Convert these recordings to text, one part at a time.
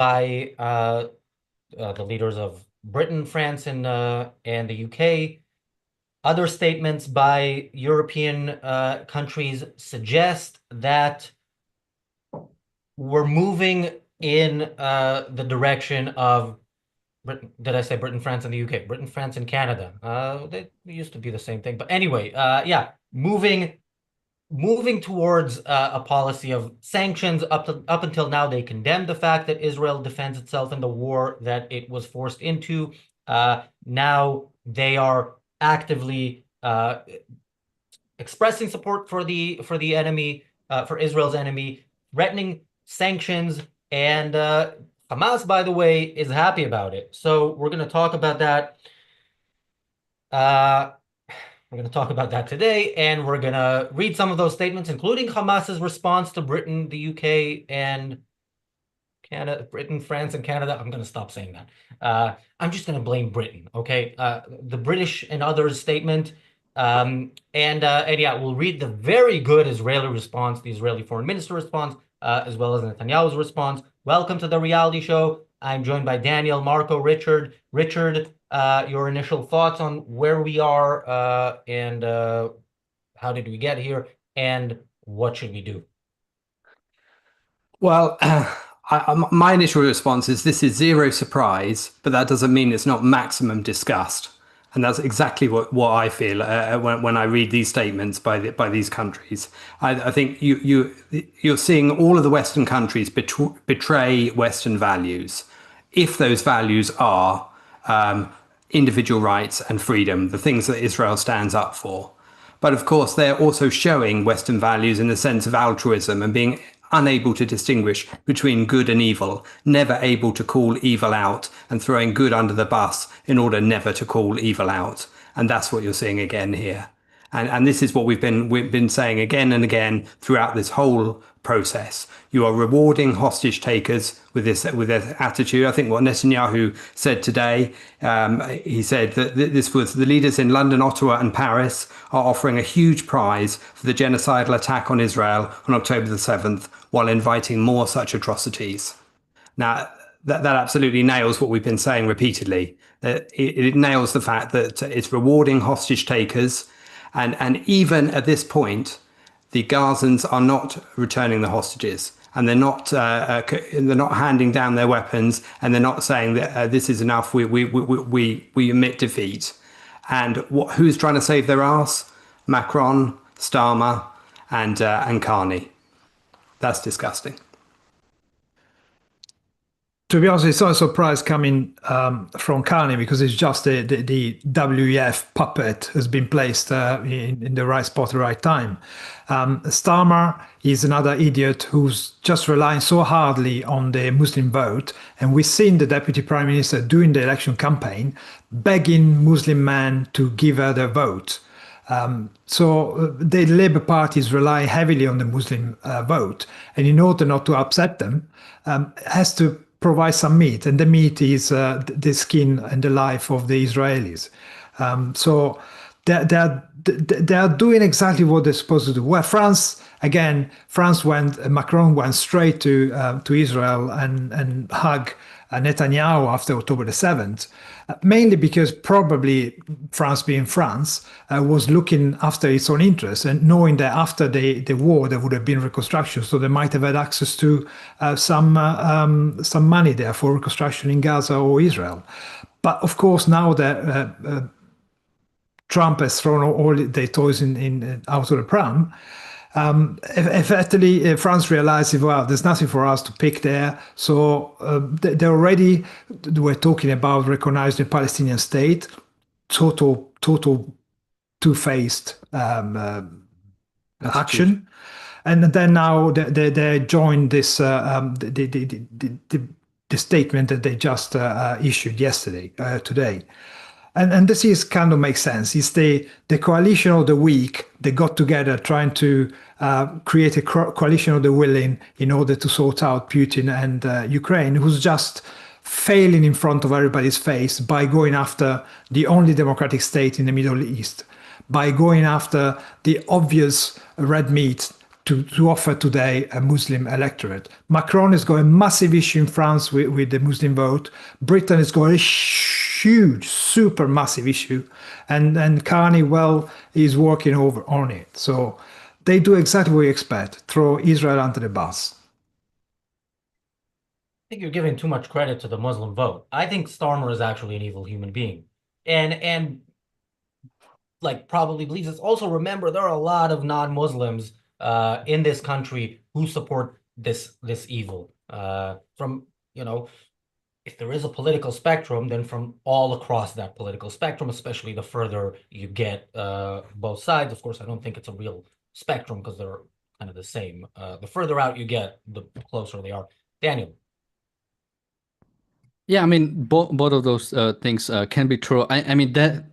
by the leaders of Britain, France, and the UK. Other statements by European countries suggest that we're moving in the direction of Britain. Did I say Britain, France, and the UK? Britain, France, and Canada. They used to be the same thing. But anyway, yeah, moving towards a policy of sanctions. Up until now, they condemned the fact that Israel defends itself in the war that it was forced into. Now they are actively expressing support for the enemy, for Israel's enemy, threatening sanctions, and Hamas, by the way, is happy about it. So we're going to talk about that. We're going to talk about that today, and we're going to read some of those statements, including Hamas's response to Britain, the UK, and Canada, Britain, France, and Canada. I'm going to stop saying that. I'm just going to blame Britain, okay? The British and others statement. And yeah, we'll read the very good Israeli response, the Israeli foreign minister response, as well as Netanyahu's response. Welcome to the reality show. I'm joined by Daniel, Marco, Richard. Richard, your initial thoughts on where we are and how did we get here and what should we do? Well, my initial response is this is zero surprise, but that doesn't mean it's not maximum disgust. And that's exactly what I feel when I read these statements by these countries. I think you're seeing all of the Western countries betray Western values, if those values are individual rights and freedom, the things that Israel stands up for. But of course, they're also showing Western values in the sense of altruism and being unable to distinguish between good and evil, never able to call evil out, and throwing good under the bus in order never to call evil out. And that's what you're seeing again here. And this is what we've been saying again and again throughout this whole process. You are rewarding hostage takers with this attitude. I think what Netanyahu said today, he said that this was the leaders in London, Ottawa, and Paris are offering a huge prize for the genocidal attack on Israel on October the 7th, while inviting more such atrocities. Now, that absolutely nails what we've been saying repeatedly. It nails the fact that it's rewarding hostage takers. And even at this point, the Gazans are not returning the hostages, and they're not handing down their weapons, and they're not saying that this is enough. We admit defeat. And who's trying to save their arse? Macron, Starmer, and Carney. That's disgusting. To be honest, it's not a surprise coming from Carney, because it's just the WEF puppet has been placed in the right spot at the right time. Starmer is another idiot who's just relying so hardly on the Muslim vote. And we've seen the Deputy Prime Minister during the election campaign begging Muslim men to give her their vote. So the Labour Party is relying heavily on the Muslim vote. And in order not to upset them, has to provide some meat, and the meat is the skin and the life of the Israelis. So they are doing exactly what they're supposed to do. Well, Macron went straight to Israel and hugged Netanyahu after October the 7th, mainly because probably France, being France, was looking after its own interests and knowing that after the war there would have been reconstruction, so they might have had access to some money there for reconstruction in Gaza or Israel. But of course, now that Trump has thrown all the toys out of the pram, effectively, France realized, well, there's nothing for us to pick there. So they already were talking about recognizing the Palestinian state, total two-faced action. And then now they joined this the statement that they just issued today. And this is kind of makes sense. It's the coalition of the weak. They got together trying to create a coalition of the willing in order to sort out Putin and Ukraine, who's just failing in front of everybody's face by going after the only democratic state in the Middle East, by going after the obvious red meat to offer today a Muslim electorate. Macron has got a massive issue in France with the Muslim vote. Britain has got a huge, super massive issue, and Carney, well, is working over on it. So they do exactly what you expect: throw Israel under the bus. think you're giving too much credit to the Muslim vote. I think Starmer is actually an evil human being. And like probably believes this. Also, remember there are a lot of non-Muslims in this country who support this evil. From if there is a political spectrum, then from all across that political spectrum, especially the further you get both sides. Of course, I don't think it's a real spectrum because they're kind of the same. The further out you get, the closer they are. Daniel. Yeah, I mean, both of those things can be true. I mean that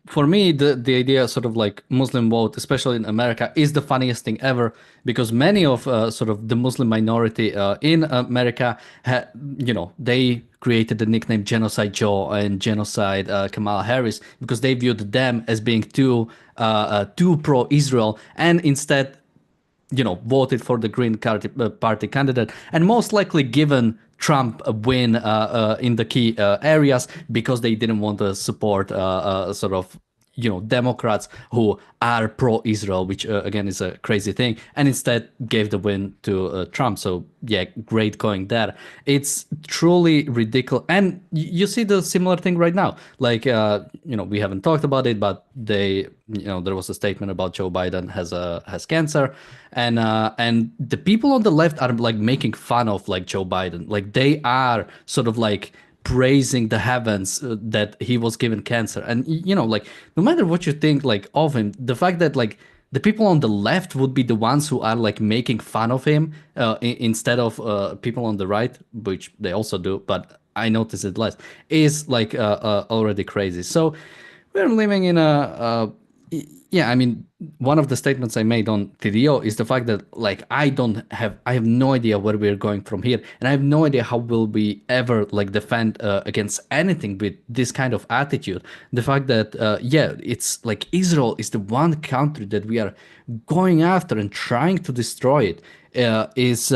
for me, the idea sort of like Muslim vote, especially in America, is the funniest thing ever because many of sort of the Muslim minority in America, they created the nickname Genocide Joe and Genocide Kamala Harris because they viewed them as being too pro-Israel, and instead voted for the Green Party candidate, and most likely given Trump a win in the key areas because they didn't want to support sort of Democrats who are pro-Israel, which again is a crazy thing, and instead gave the win to Trump. So yeah, great going there. It's truly ridiculous, and you see the similar thing right now. Like we haven't talked about it, but there was a statement about Joe Biden has cancer, and the people on the left are like making fun of like Joe Biden, like they are sort of like praising the heavens that he was given cancer. And like no matter what you think like of him, the fact that like the people on the left would be the ones who are like making fun of him instead of people on the right, which they also do, but I notice it less, is like already crazy. So we're living in yeah, I mean, one of the statements I made on TDO is the fact that like I have no idea where we're going from here, and I have no idea how will we ever like defend against anything with this kind of attitude. The fact that yeah, it's like Israel is the one country that we are going after and trying to destroy it it's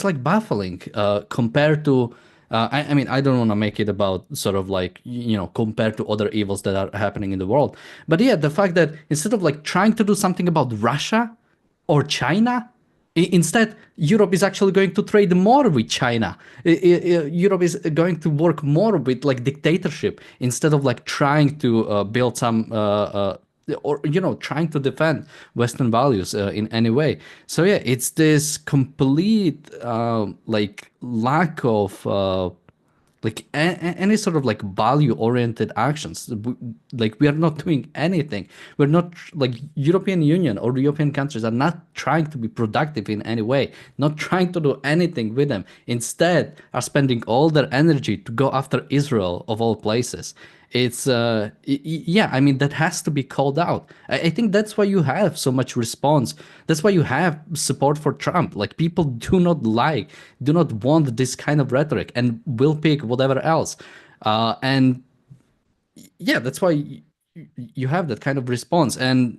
like baffling compared to I mean, I don't want to make it about sort of like, compared to other evils that are happening in the world. But yeah, the fact that instead of like trying to do something about Russia or China, instead, Europe is actually going to trade more with China. Europe is going to work more with like dictatorship instead of like trying to build some or trying to defend Western values in any way. So yeah, it's this complete like lack of like any sort of like value oriented actions. Like we are not doing anything. We're not like European Union or European countries are not trying to be productive in any way, not trying to do anything with them. Instead are spending all their energy to go after Israel of all places. It's yeah, I mean that has to be called out. I think that's why you have so much response. That's why you have support for Trump. Like people do not want this kind of rhetoric and will pick whatever else. And yeah, that's why you have that kind of response. And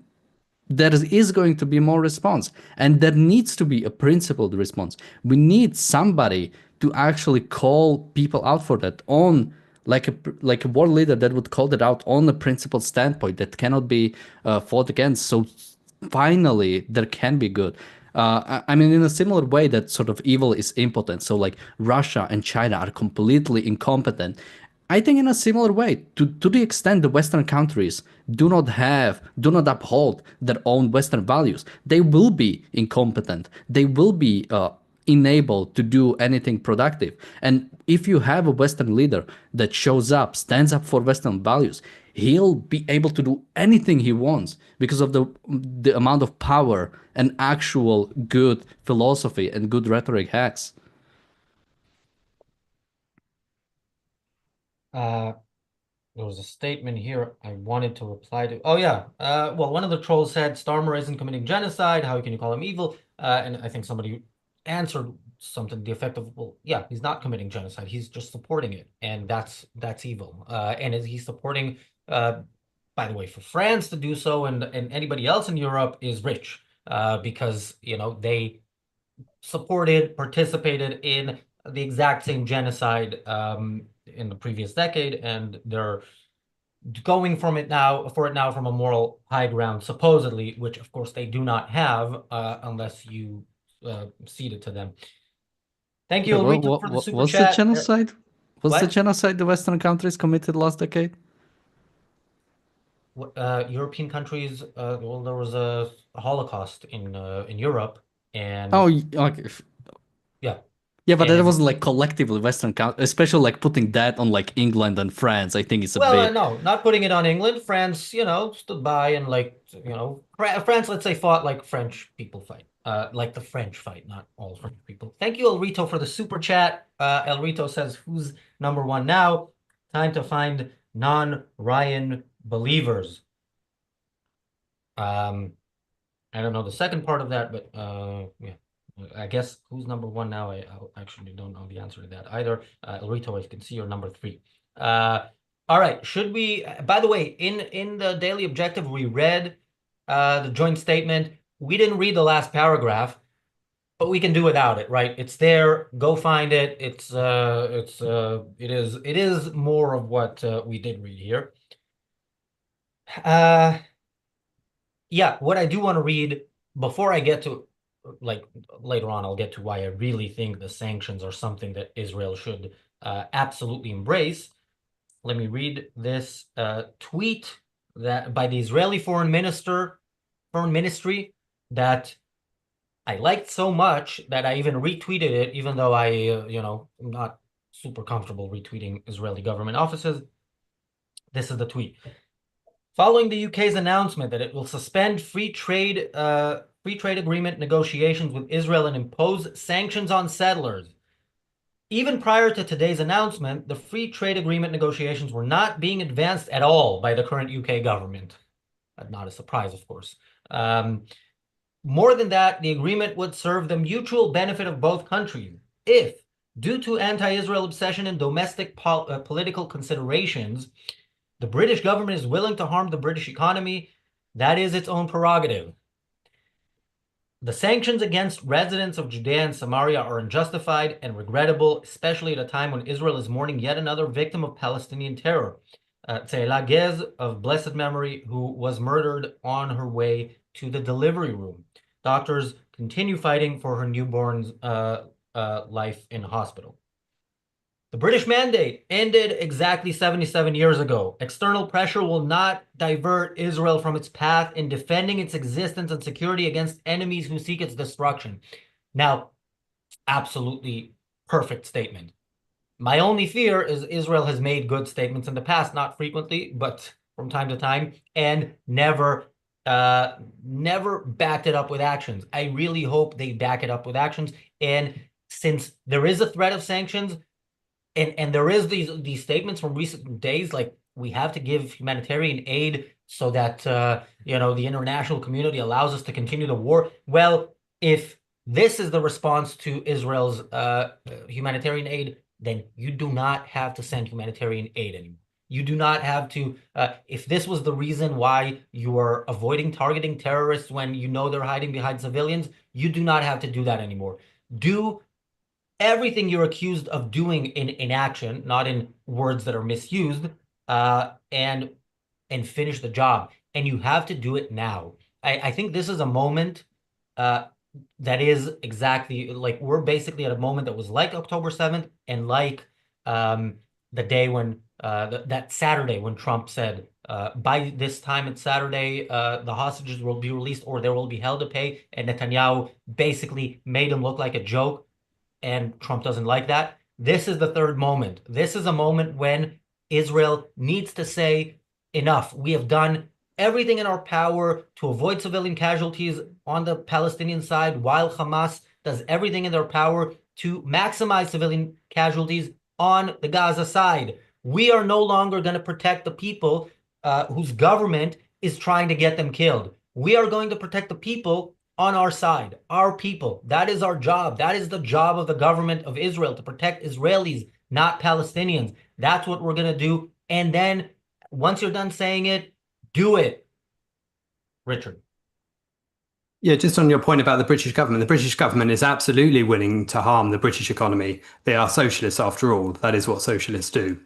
there is going to be more response, and there needs to be a principled response. We need somebody to actually call people out for that on like a world leader that would call that out on a principled standpoint that cannot be fought against. So finally there can be good. I mean, in a similar way that sort of evil is impotent, so like Russia and China are completely incompetent. I think in a similar way, to the extent the Western countries do not uphold their own Western values, they will be incompetent. They will be enabled to do anything productive. And if you have a Western leader that shows up, stands up for Western values, he'll be able to do anything he wants because of the amount of power and actual good philosophy and good rhetoric has. There was a statement here I wanted to reply to. Oh yeah. Well, one of the trolls said Starmer isn't committing genocide. How can you call him evil? And I think somebody answered something to the effect of, well, yeah, he's not committing genocide. He's just supporting it, and that's evil. And he's supporting, by the way, for France to do so, and anybody else in Europe is rich. because, they participated in the exact same genocide in the previous decade, and they're going from it now from a moral high ground, supposedly, which of course they do not have unless you cede it to them. Thank you, Elrito, for the super what's the chat. genocide? What's the What? genocide the Western countries committed last decade? European countries, well, there was a Holocaust in Europe, and Oh, okay. yeah, Yeah, but that and wasn't like collectively Western countries, especially like putting that on like England and France. I think it's a well, bit. no, not putting it on England. France, stood by and France, let's say, fought like French people fight, like the French fight, not all French people. Thank you, Elrito, for the super chat. Elrito says, "Who's number one now? Time to find non-Ryan believers." I don't know the second part of that, but yeah. I guess who's number one now? I actually don't know the answer to that either. Elrito, I can see you're number three. All right. Should we? By the way, in the Daily Objective, we read the joint statement. We didn't read the last paragraph, but we can do without it, right? It's there. Go find it. It is more of what we did read here. Yeah, what I do want to read before I get to, like, later on, I'll get to why I really think the sanctions are something that Israel should absolutely embrace. Let me read this tweet that by the Israeli foreign ministry that I liked so much that I even retweeted it, even though I'm not super comfortable retweeting Israeli government offices. This is the tweet. Following the UK's announcement that it will suspend free trade agreement negotiations with Israel and impose sanctions on settlers. Even prior to today's announcement, the free trade agreement negotiations were not being advanced at all by the current UK government. Not a surprise, of course. More than that, the agreement would serve the mutual benefit of both countries if, due to anti-Israel obsession and domestic political considerations, the British government is willing to harm the British economy. That is its own prerogative. The sanctions against residents of Judea and Samaria are unjustified and regrettable, especially at a time when Israel is mourning yet another victim of Palestinian terror, Tzeila Gez of blessed memory, who was murdered on her way to the delivery room. Doctors continue fighting for her newborn's life in hospital. The British mandate ended exactly 77 years ago. External pressure will not divert Israel from its path in defending its existence and security against enemies who seek its destruction. Now, absolutely perfect statement. My only fear is Israel has made good statements in the past, not frequently, but from time to time, and never backed it up with actions. I really hope they back it up with actions. And since there is a threat of sanctions, and there is these statements from recent days, like we have to give humanitarian aid so that the international community allows us to continue the war. Well, if this is the response to Israel's humanitarian aid, then you do not have to send humanitarian aid anymore. You do not have to. If this was the reason why you are avoiding targeting terrorists when you know they're hiding behind civilians, you do not have to do that anymore. Do everything you're accused of doing in action, not in words that are misused, and finish the job. And you have to do it now. I think this is a moment that is exactly like we're basically at a moment that was like October 7th and like the day when that Saturday when Trump said by this time it's Saturday, the hostages will be released or there will be hell to pay, and Netanyahu basically made him look like a joke. And Trump doesn't like that. This is the third moment. This is a moment when Israel needs to say, enough. We have done everything in our power to avoid civilian casualties on the Palestinian side, while Hamas does everything in their power to maximize civilian casualties on the Gaza side. We are no longer going to protect the people whose government is trying to get them killed. We are going to protect the people on our side, our people. That is our job. That is the job of the government of Israel, to protect Israelis, not Palestinians. That's what we're going to do. And then once you're done saying it, do it. Richard. Yeah, just on your point about the British government is absolutely willing to harm the British economy. They are socialists after all. That is what socialists do,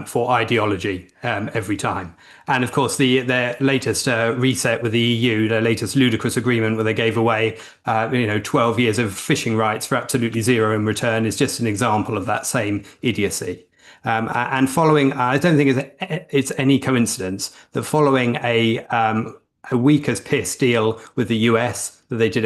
for ideology, every time. And of course, their latest reset with the EU, their latest ludicrous agreement where they gave away, 12 years of fishing rights for absolutely zero in return, is just an example of that same idiocy. And following, I don't think it's any coincidence that following a weak as piss deal with the US that they did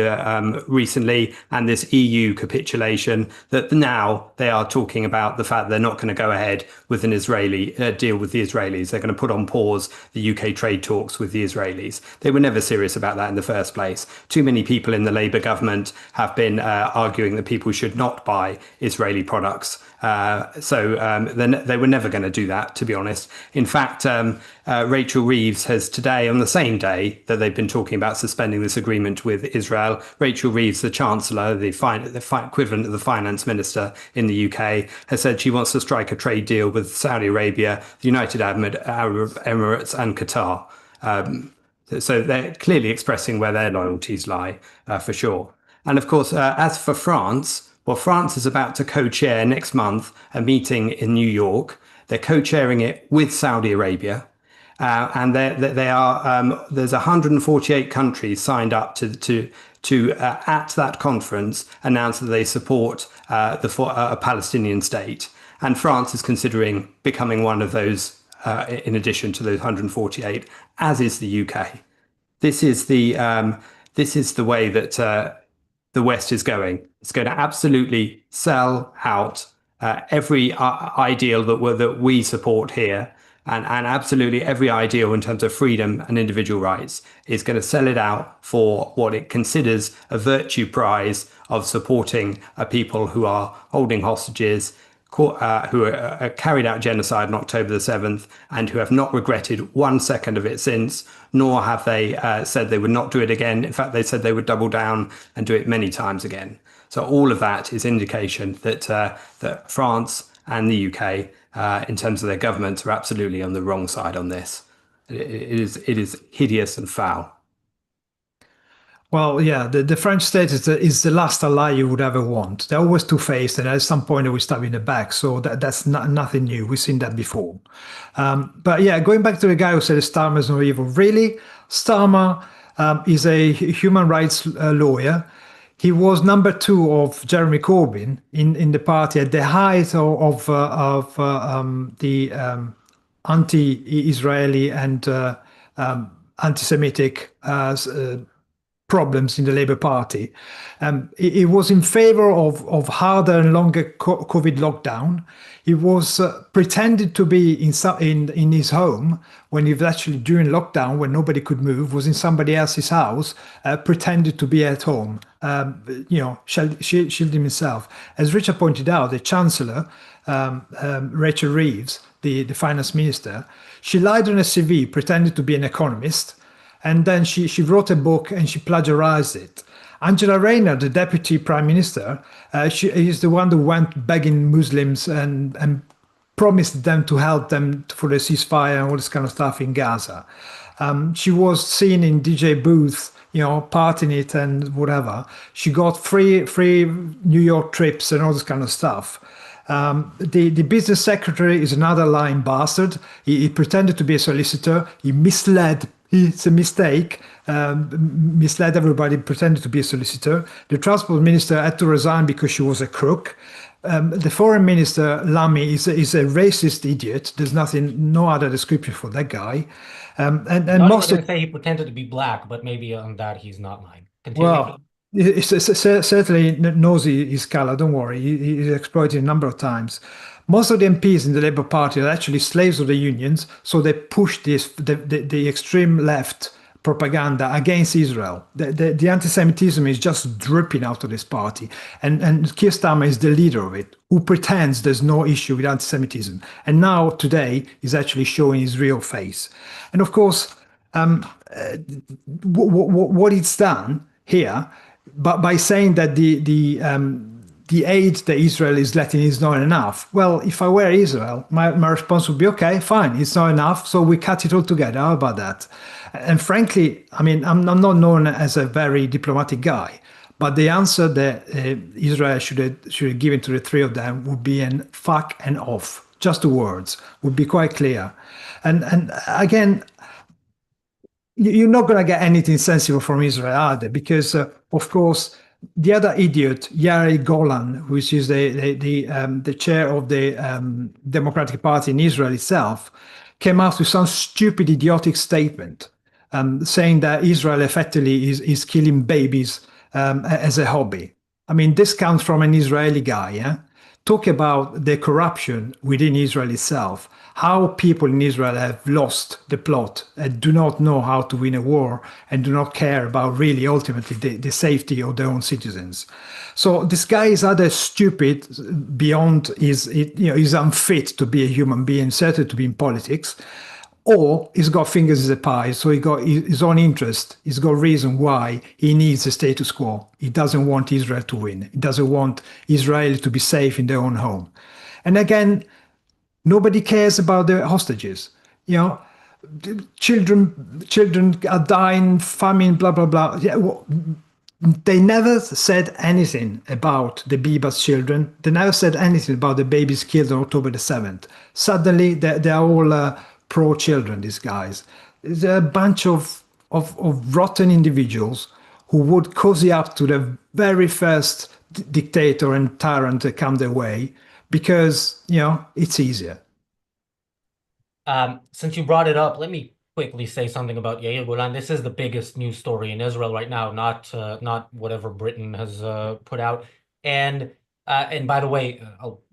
recently, and this EU capitulation, that now they are talking about the fact they're not going to go ahead with an Israeli deal with the Israelis. They're going to put on pause the UK trade talks with the Israelis. They were never serious about that in the first place. Too many people in the Labour government have been arguing that people should not buy Israeli products. They were never going to do that, to be honest. In fact, Rachel Reeves has today, on the same day that they've been talking about suspending this agreement with Israel, Rachel Reeves, the Chancellor, the equivalent of the Finance Minister in the UK, has said she wants to strike a trade deal with Saudi Arabia, the United Arab Emirates, and Qatar. So they're clearly expressing where their loyalties lie, for sure. And of course, as for France, well, France is about to co-chair next month a meeting in New York. They're co-chairing it with Saudi Arabia. And there's 148 countries signed up to at that conference announce that they support a Palestinian state. And France is considering becoming one of those, in addition to those 148, as is the UK. This is the way that the West is going. It's going to absolutely sell out every ideal that we support here, and absolutely every ideal in terms of freedom and individual rights is going to sell it out for what it considers a virtue prize of supporting people who are holding hostages, who carried out genocide on October the 7th, and who have not regretted 1 second of it since, nor have they said they would not do it again. In fact, they said they would double down and do it many times again. So all of that is indication that that France and the UK, in terms of their governments, are absolutely on the wrong side on this. It is hideous and foul. Well, yeah, the French state is the last ally you would ever want. They're always two-faced, and at some point they will stab you in the back. So that's nothing new. We've seen that before. But yeah, going back to the guy who said Starmer is no evil. Really, Starmer is a human rights lawyer. He was number 2 of Jeremy Corbyn in the party at the height of the anti-Israeli and anti-Semitic problems in the Labour Party. He was in favor of harder and longer COVID lockdown. He was pretended to be in his home when he was actually during lockdown, when nobody could move, was in somebody else's house, pretended to be at home, shielding himself. As Richard pointed out, the Chancellor, Rachel Reeves, the finance minister, she lied on a CV, pretended to be an economist, and then she wrote a book and she plagiarized it. Angela Rayner, the deputy prime minister, she is the one who went begging Muslims and promised them to help them for the ceasefire and all this kind of stuff in Gaza. She was seen in DJ booths, partying it and whatever. She got free New York trips and all this kind of stuff. The business secretary is another lying bastard. He pretended to be a solicitor. He misled. It's a mistake. Misled everybody, pretended to be a solicitor. The transport minister had to resign because she was a crook. The foreign minister, Lamy, is a racist idiot. There's no other description for that guy. And most of say he pretended to be black, but maybe on that he's not lying. Continue. Well, he certainly knows his color. Don't worry, he's exploited a number of times. Most of the MPs in the Labour Party are actually slaves of the unions, so they push the extreme left propaganda against Israel. The anti-Semitism is just dripping out of this party, and Keir Starmer is the leader of it, who pretends there's no issue with anti-Semitism, and now today is actually showing his real face. And of course, what it's done here, but by saying that the aid that Israel is letting is not enough. Well, if I were Israel, my response would be, okay, fine, it's not enough, so we cut it all together. How about that? And frankly, I mean, I'm not known as a very diplomatic guy, but the answer that Israel should have given to the three of them would be an fuck and off. Just the words would be quite clear. And again, you're not going to get anything sensible from Israel either, because of course the other idiot, Yair Golan, which is the chair of the Democratic Party in Israel itself, came out with some stupid, idiotic statement saying that Israel effectively is killing babies as a hobby. I mean, this comes from an Israeli guy. Yeah? Talk about the corruption within Israel itself, how people in Israel have lost the plot and do not know how to win a war and do not care about really ultimately the safety of their own citizens. So this guy is either stupid beyond he's unfit to be a human being, certainly to be in politics, or he's got fingers in the pie, so he got his own interest. He's got reason why he needs the status quo. He doesn't want Israel to win. He doesn't want Israel to be safe in their own home. And again, nobody cares about the hostages. You know, children are dying, famine, blah blah blah. Yeah, well, they never said anything about the Bibas children. They never said anything about the babies killed on October the 7th. Suddenly, they are all pro-children, these guys. They're a bunch of rotten individuals who would cozy up to the very first dictator and tyrant that come their way because, it's easier. Since you brought it up, let me quickly say something about Yair Golan. This is the biggest news story in Israel right now, not whatever Britain has put out. And by the way, I'll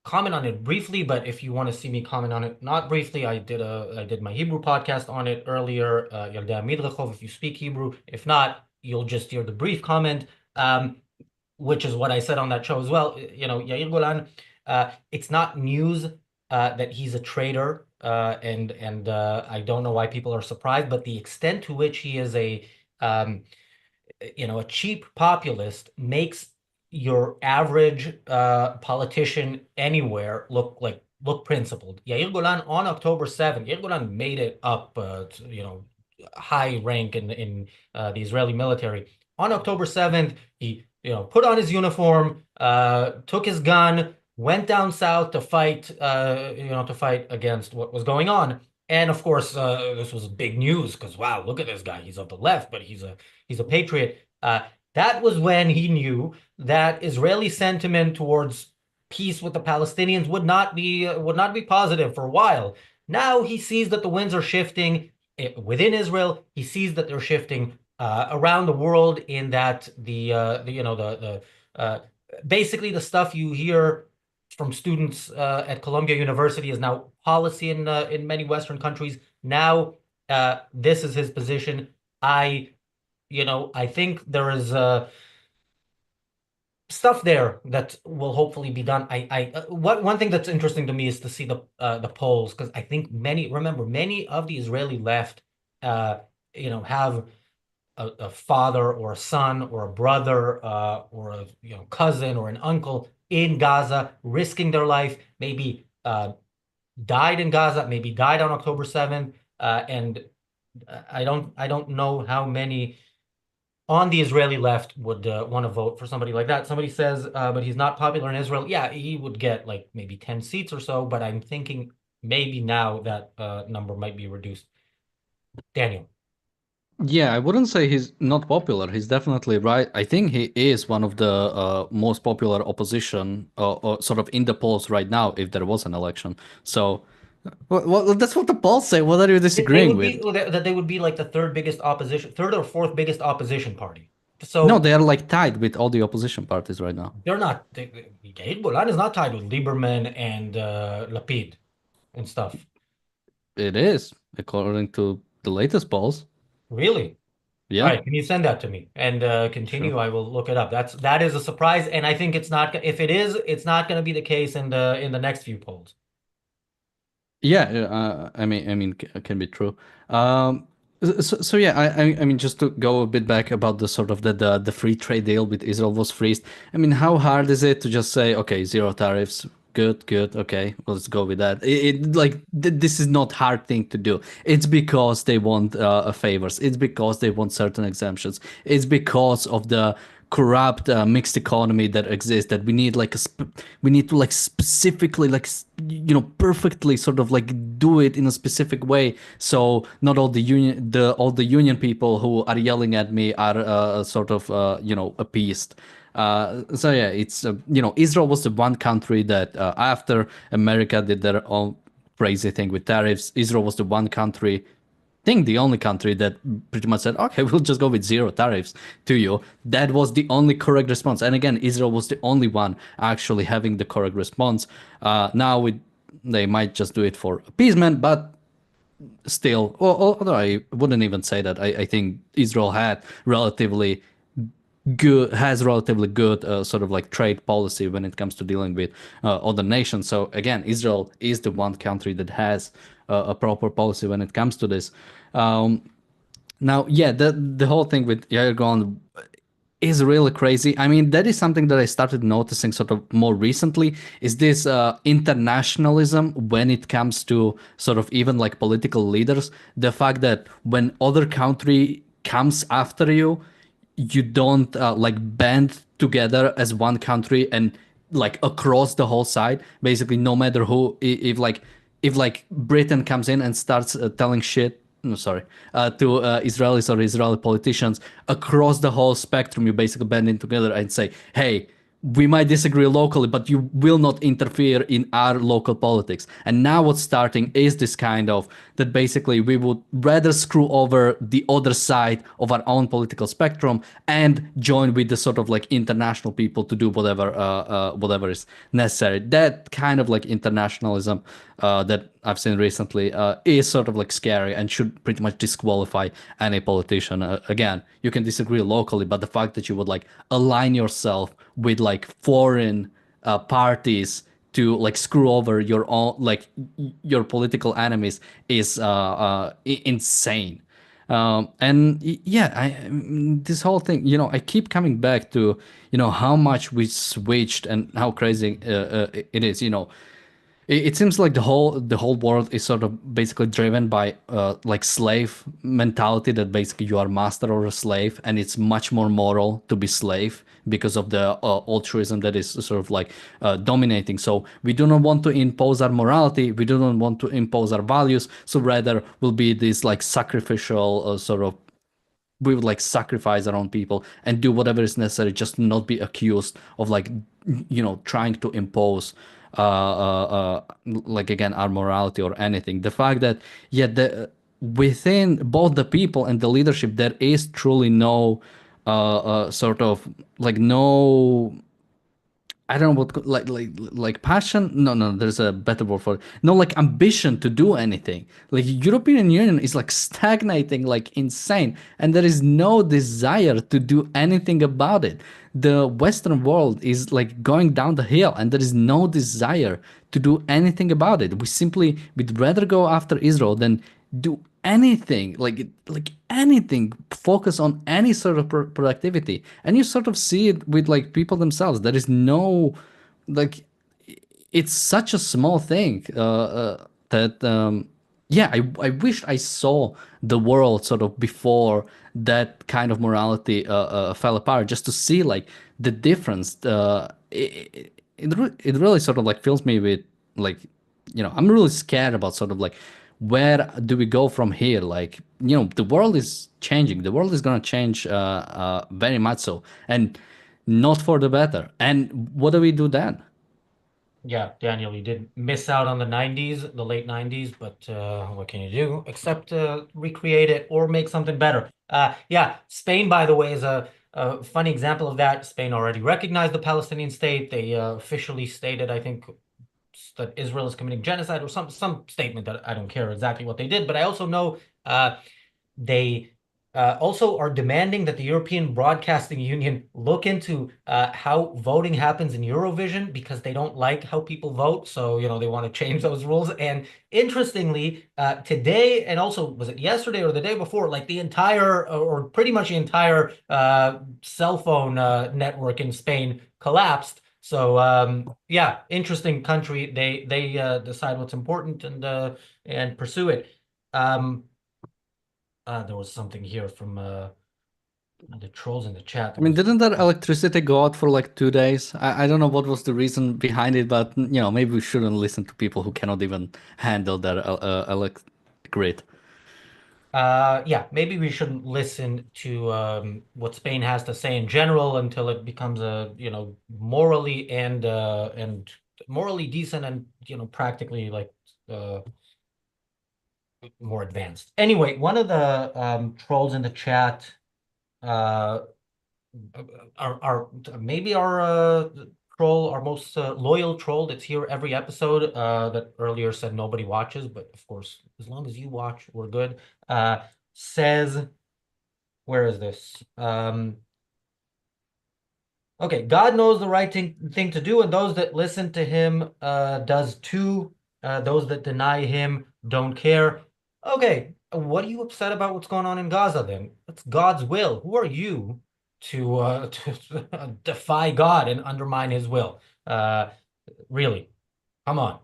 comment on it briefly, but if you want to see me comment on it not briefly, I did my Hebrew podcast on it earlier. Yaldei Midrachov, if you speak Hebrew. If not, you'll just hear the brief comment, which is what I said on that show as well. Yair Golan, it's not news that he's a traitor. And I don't know why people are surprised, but the extent to which he is a cheap populist makes your average politician anywhere look principled. Yair Golan on October 7th, Yair Golan made it up to, high rank in the Israeli military. On October 7th, he put on his uniform, took his gun, went down south to fight against what was going on. And of course, this was big news because wow, look at this guy. He's of the left, but he's a patriot. That was when he knew that Israeli sentiment towards peace with the Palestinians would not be positive for a while. Now he sees that the winds are shifting within Israel. He sees that they're shifting around the world. In that basically the stuff you hear from students at Columbia University is now policy in many Western countries. Now this is his position. I think there is stuff there that will hopefully be done. One thing that's interesting to me is to see the polls, because I think many of the Israeli left, have a father or a son or a brother or a cousin or an uncle in Gaza, risking their life, maybe died in Gaza, maybe died on October 7th, and I don't know how many on the Israeli left would want to vote for somebody like that. Somebody says, but he's not popular in Israel. Yeah, he would get like maybe 10 seats or so, but I'm thinking maybe now that number might be reduced. Daniel. Yeah, I wouldn't say he's not popular. He's definitely right. I think he is one of the most popular opposition, or sort of in the polls right now, if there was an election. So, well, that's what the polls say. What are you disagreeing with? That they would be like the third or fourth biggest opposition party. So no, they are like tied with all the opposition parties right now. They're not. Yair Golan is not tied with Lieberman and Lapid and stuff. It is, according to the latest polls. Really? Yeah. All right, can you send that to me and continue? Sure. I will look it up. That is a surprise, and I think it's not. If it is, it's not going to be the case in the next few polls. Yeah, I mean, it can be true. So yeah, I mean, just to go a bit back about the sort of the free trade deal with Israel was freezed. I mean, how hard is it to just say, okay, zero tariffs, good, okay, let's go with that. This is not hard thing to do. It's because they want favors. It's because they want certain exemptions. It's because of the corrupt mixed economy that exists, that we need like we need to like specifically like perfectly sort of like do it in a specific way, so not all the union people who are yelling at me are sort of appeased. So yeah, it's Israel was the one country that after America did their own crazy thing with tariffs, Israel was the one country, think the only country that pretty much said, okay, we'll just go with zero tariffs to you. That was the only correct response. And again, Israel was the only one actually having the correct response. Now they might just do it for appeasement, but still, although I wouldn't even say that, I think Israel has relatively good sort of like trade policy when it comes to dealing with other nations. So again, Israel is the one country that has a proper policy when it comes to this. Um, Now, yeah, the whole thing with Yair is really crazy. I mean, that is something that I started noticing sort of more recently, is this internationalism when it comes to sort of even like political leaders. The fact that when other country comes after you, you don't like band together as one country and like across the whole side, basically no matter who, if Britain comes in and starts telling shit, no, sorry, to Israelis or Israeli politicians across the whole spectrum, you basically band in together and say, hey, we might disagree locally, but you will not interfere in our local politics. And now what's starting is this kind of that basically we would rather screw over the other side of our own political spectrum and join with the sort of like international people to do whatever is necessary. That kind of like internationalism that I've seen recently is sort of like scary and should pretty much disqualify any politician. Again, you can disagree locally, but the fact that you would like align yourself with like foreign parties to like screw over your own like your political enemies is insane. Yeah, this whole thing, I keep coming back to, how much we switched and how crazy it is. It seems like the whole world is sort of basically driven by like slave mentality, that basically you are master or a slave, and it's much more moral to be slave because of the altruism that is sort of like dominating. So we do not want to impose our morality, we do not want to impose our values, so rather will be this like sacrificial sort of, we would like sacrifice our own people and do whatever is necessary just to not be accused of like trying to impose like again our morality or anything. The fact that within both the people and the leadership there is truly no sort of like no, I don't know what like passion. No, there's a better word for it. No, like ambition to do anything. Like European Union is like stagnating like insane, and there is no desire to do anything about it. The Western world is like going down the hill, and there is no desire to do anything about it. We'd rather go after Israel than do anything like anything, focus on any sort of productivity. And you sort of see it with like people themselves. There is no like, it's such a small thing that yeah, I wish I saw the world sort of before that kind of morality fell apart, just to see like the difference. It really sort of like fills me with like, I'm really scared about sort of like, where do we go from here? Like, the world is changing. The world is going to change very much so, and not for the better. And what do we do then? Yeah, Daniel, you did miss out on the 90s, the late 90s, but what can you do except recreate it or make something better? Yeah, Spain, by the way, is a funny example of that. Spain already recognized the Palestinian state. They officially stated, I think, that Israel is committing genocide or some statement that I don't care exactly what they did, but I also know they also are demanding that the European Broadcasting Union look into how voting happens in Eurovision because they don't like how people vote. So, they want to change those rules. And interestingly, today, and also was it yesterday or the day before, like the entire or pretty much the entire cell phone network in Spain collapsed. So yeah, interesting country. They decide what's important and pursue it. There was something here from the trolls in the chat. I mean, didn't that electricity go out for like 2 days? I don't know what was the reason behind it, but maybe we shouldn't listen to people who cannot even handle their elect grid. Yeah, maybe we shouldn't listen to what Spain has to say in general until it becomes a morally and morally decent and practically like more advanced. Anyway, one of the trolls in the chat maybe our troll, our most loyal troll that's here every episode that earlier said nobody watches, but of course, as long as you watch, we're good. Says, where is this? Okay, God knows the right thing to do, and those that listen to him does too. Those that deny him don't care. Okay, what are you upset about what's going on in Gaza then? It's God's will. Who are you to defy God and undermine his will? Really, come on.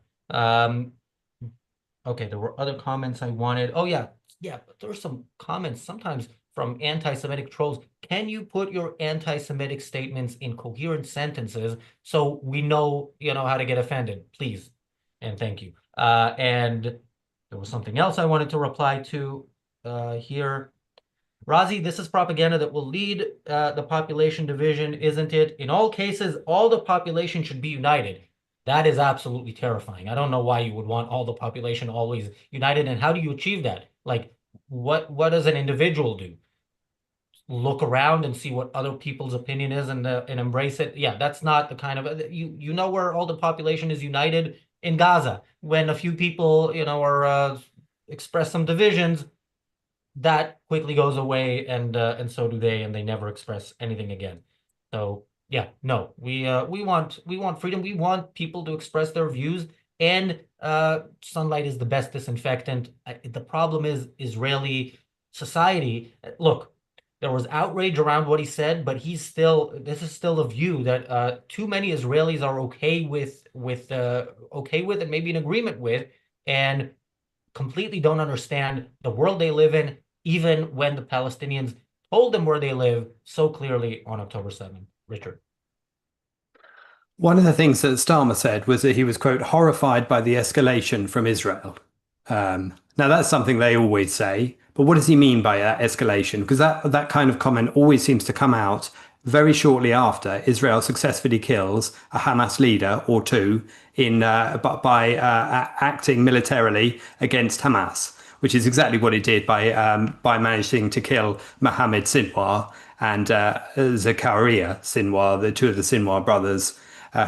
Okay, there were other comments I wanted. Oh yeah, but there are some comments sometimes from anti-Semitic trolls. Can you put your anti-Semitic statements in coherent sentences so we know, how to get offended, please? And thank you. And there was something else I wanted to reply to here. Razi, this is propaganda that will lead the population division, isn't it? In all cases, all the population should be united. That is absolutely terrifying. I don't know why you would want all the population always united, and how do you achieve that? Like, what does an individual do? Look around and see what other people's opinion is and embrace it. Yeah, that's not the kind of you know where all the population is united in Gaza. When a few people, are express some divisions, that quickly goes away, and so do they, and they never express anything again. So yeah, no, we want freedom. We want people to express their views, and sunlight is the best disinfectant. The problem is Israeli society. Look, there was outrage around what he said, but this is still a view that too many Israelis are okay with and maybe in agreement with, and completely don't understand the world they live in, even when the Palestinians told them where they live so clearly on October 7th. Richard. One of the things that Starmer said was that he was, quote, horrified by the escalation from Israel. Now, that's something they always say, but what does he mean by that escalation? Because that kind of comment always seems to come out very shortly after Israel successfully kills a Hamas leader or two by acting militarily against Hamas, which is exactly what it did by managing to kill Mohammed Sinwar and Zakaria Sinwar, the two of the Sinwar brothers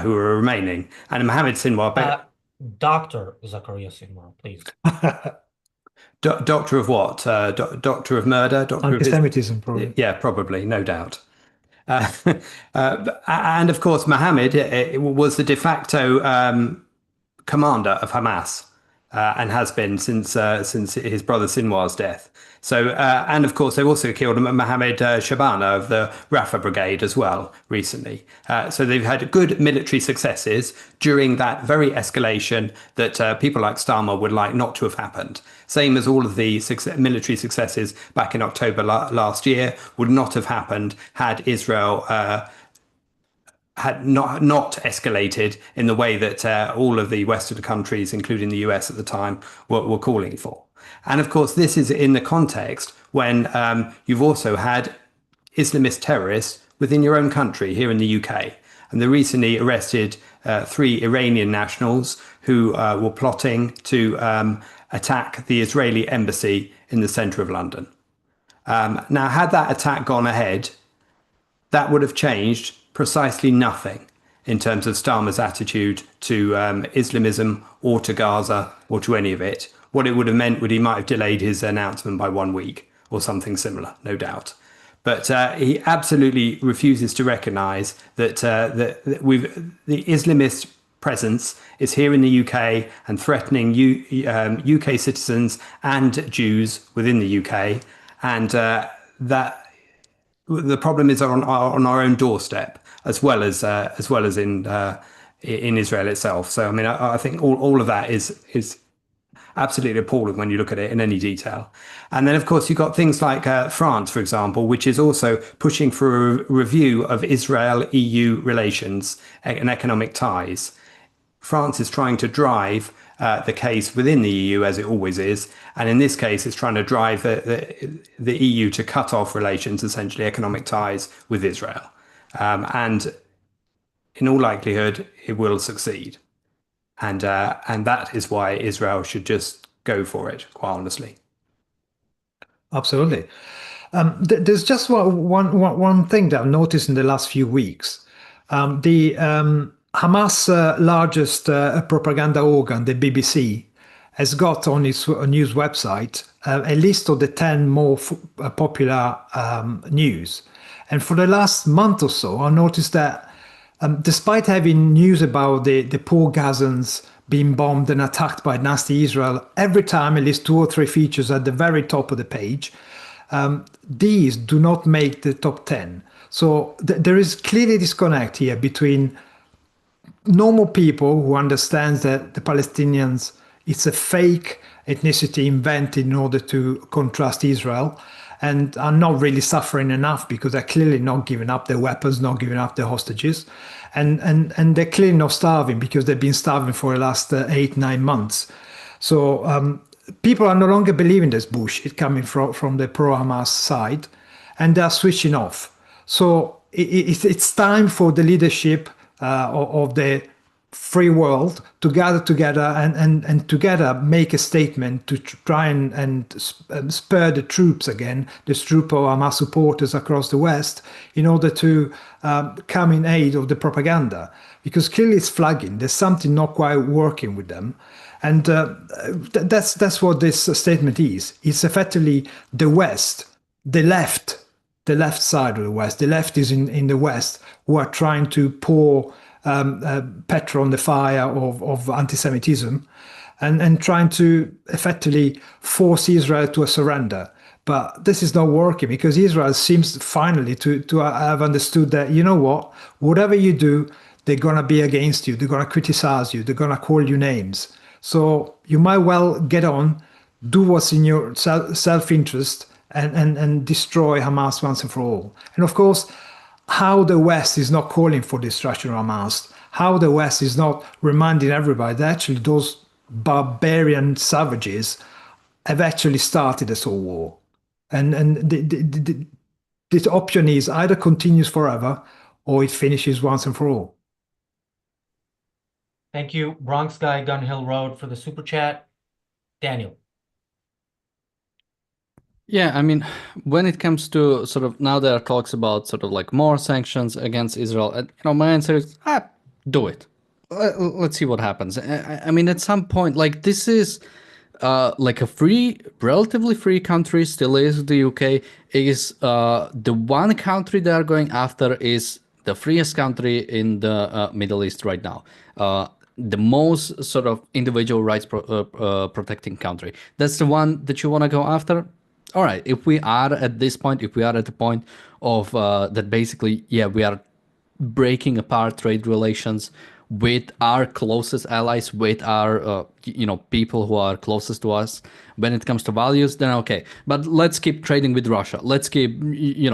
who were remaining. And Mohammed Sinwar... Dr. Zakaria Sinwar, please. Doctor of what? Doctor of murder? Anti-Semitism, probably. Yeah, probably, no doubt. And of course, Mohammed was the de facto commander of Hamas and has been since his brother Sinwar's death. So, and of course, they've also killed Mohammed Shabana of the Rafah Brigade as well recently. So they've had good military successes during that very escalation that people like Starmer would like not to have happened. Same as all of the military successes back in October last year would not have happened had Israel had not escalated in the way that all of the Western countries, including the US at the time, were calling for. And of course, this is in the context when you've also had Islamist terrorists within your own country here in the UK. And they recently arrested 3 Iranian nationals who were plotting to attack the Israeli embassy in the centre of London. Now, had that attack gone ahead, that would have changed precisely nothing in terms of Starmer's attitude to Islamism or to Gaza or to any of it. What it would have meant would he might have delayed his announcement by 1 week or something similar, no doubt. But he absolutely refuses to recognise that the Islamist presence is here in the UK and threatening UK citizens and Jews within the UK, and that the problem is on our own doorstep, as well as in Israel itself. So I mean, I think all of that is absolutely appalling when you look at it in any detail. And then, of course, you've got things like France, for example, which is also pushing for a review of Israel-EU relations and economic ties. France is trying to drive the case within the EU, as it always is. And in this case, it's trying to drive the EU to cut off relations, essentially economic ties with Israel. And in all likelihood, it will succeed. And that is why Israel should just go for it, quite honestly. Absolutely. There's just one thing that I've noticed in the last few weeks. The Hamas' largest propaganda organ, the BBC, has got on its news website a list of the 10 more popular news. And for the last month or so, I noticed that despite having news about the poor Gazans being bombed and attacked by nasty Israel, every time at least 2 or 3 features at the very top of the page, these do not make the top 10. So there is clearly a disconnect here between normal people who understands that the Palestinians, it's a fake ethnicity invented in order to contrast Israel, and are not really suffering enough because they're clearly not giving up their weapons, not giving up their hostages. And they're clearly not starving because they've been starving for the last 8-9 months. So people are no longer believing this bullshit coming from the pro-Hamas side, and they're switching off. So it's time for the leadership of the free world to gather together and together make a statement to try and spur the troops again, this troop of Hamas supporters across the West, in order to come in aid of the propaganda. Because clearly it's flagging, there's something not quite working with them. And that's what this statement is. It's effectively the West, the left side of the West, the left is in the West, who are trying to pour petrol on the fire of anti-Semitism and trying to effectively force Israel to a surrender. But this is not working because Israel seems finally to have understood that, you know what, whatever you do, they're going to be against you. They're going to criticize you. They're going to call you names. So you might well get on, do what's in your self-interest and destroy Hamas once and for all. And of course, how the West is not calling for destruction of Hamas, how the West is not reminding everybody that actually those barbarian savages have actually started this whole war. And the option is either continues forever or it finishes once and for all. Thank you, Bronx Guy Gun Hill Road, for the super chat. Daniel. Yeah, I mean, when it comes to sort of now there are talks about sort of like more sanctions against Israel, and my answer is, do it. Let's see what happens. I mean, at some point, like this is like a relatively free country, still is the UK, is the one country they are going after is the freest country in the Middle East right now. The most sort of individual rights protecting country. That's the one that you want to go after. All right, if we are at this point, if we are at the point of that basically, yeah, we are breaking apart trade relations with our closest allies, with our, people who are closest to us when it comes to values, then okay. But let's keep trading with Russia. Let's keep, do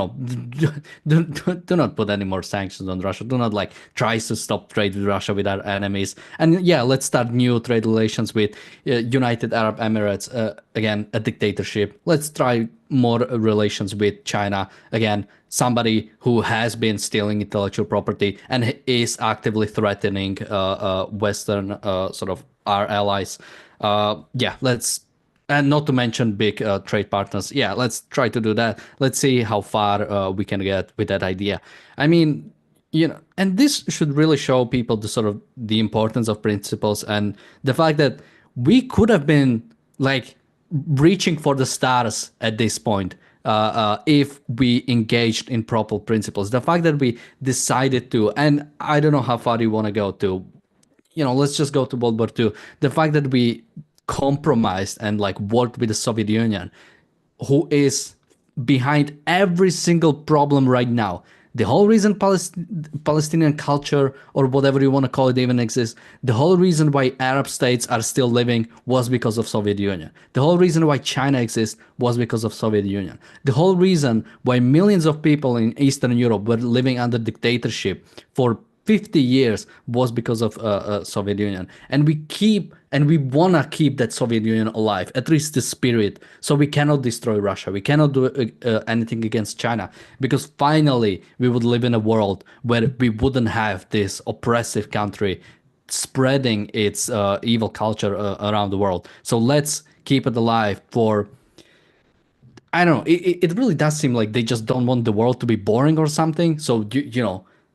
not put any more sanctions on Russia. Do not try to stop trade with Russia, with our enemies. And yeah, let's start new trade relations with United Arab Emirates, again, a dictatorship. Let's try more relations with China, again, somebody who has been stealing intellectual property and is actively threatening Western sort of our allies. And not to mention big trade partners. Yeah, let's try to do that. Let's see how far we can get with that idea. I mean, and this should really show people the importance of principles and the fact that we could have been reaching for the stars at this point. if we engaged in proper principles. The fact that we decided to, and I don't know how far you want to go to, let's just go to World War II. The fact that we compromised and like worked with the Soviet Union, who is behind every single problem right now. The whole reason Palestinian culture, or whatever you want to call it, even exists, the whole reason why Arab states are still living was because of Soviet Union. The whole reason why China exists was because of Soviet Union. The whole reason why millions of people in Eastern Europe were living under dictatorship for 50 years was because of Soviet Union. And we want to keep that Soviet Union alive, at least the spirit. So we cannot destroy Russia. We cannot do anything against China, because finally we would live in a world where we wouldn't have this oppressive country spreading its evil culture around the world. So let's keep it alive for, I don't know. It really does seem like they just don't want the world to be boring or something. So,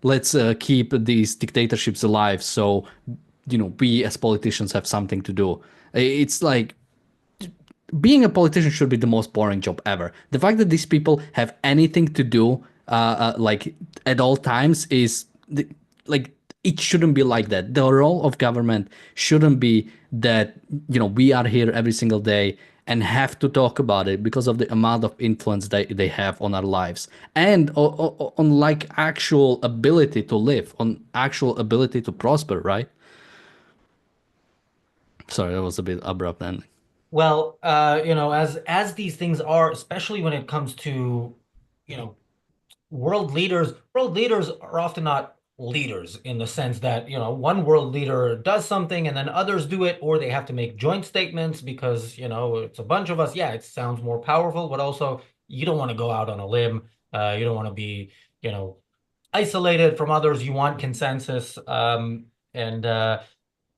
let's keep these dictatorships alive. So, we as politicians have something to do. It's like being a politician should be the most boring job ever. The fact that these people have anything to do, like at all times, is like, it shouldn't be like that. The role of government shouldn't be that, we are here every single day and have to talk about it because of the amount of influence they have on our lives, and on like actual ability to live, on actual ability to prosper, right? Sorry, that was a bit abrupt ending. Well, as these things are, especially when it comes to, world leaders are often not leaders in the sense that, one world leader does something and then others do it, or they have to make joint statements because, it's a bunch of us. Yeah, it sounds more powerful, but also you don't want to go out on a limb. You don't want to be, isolated from others. You want consensus. And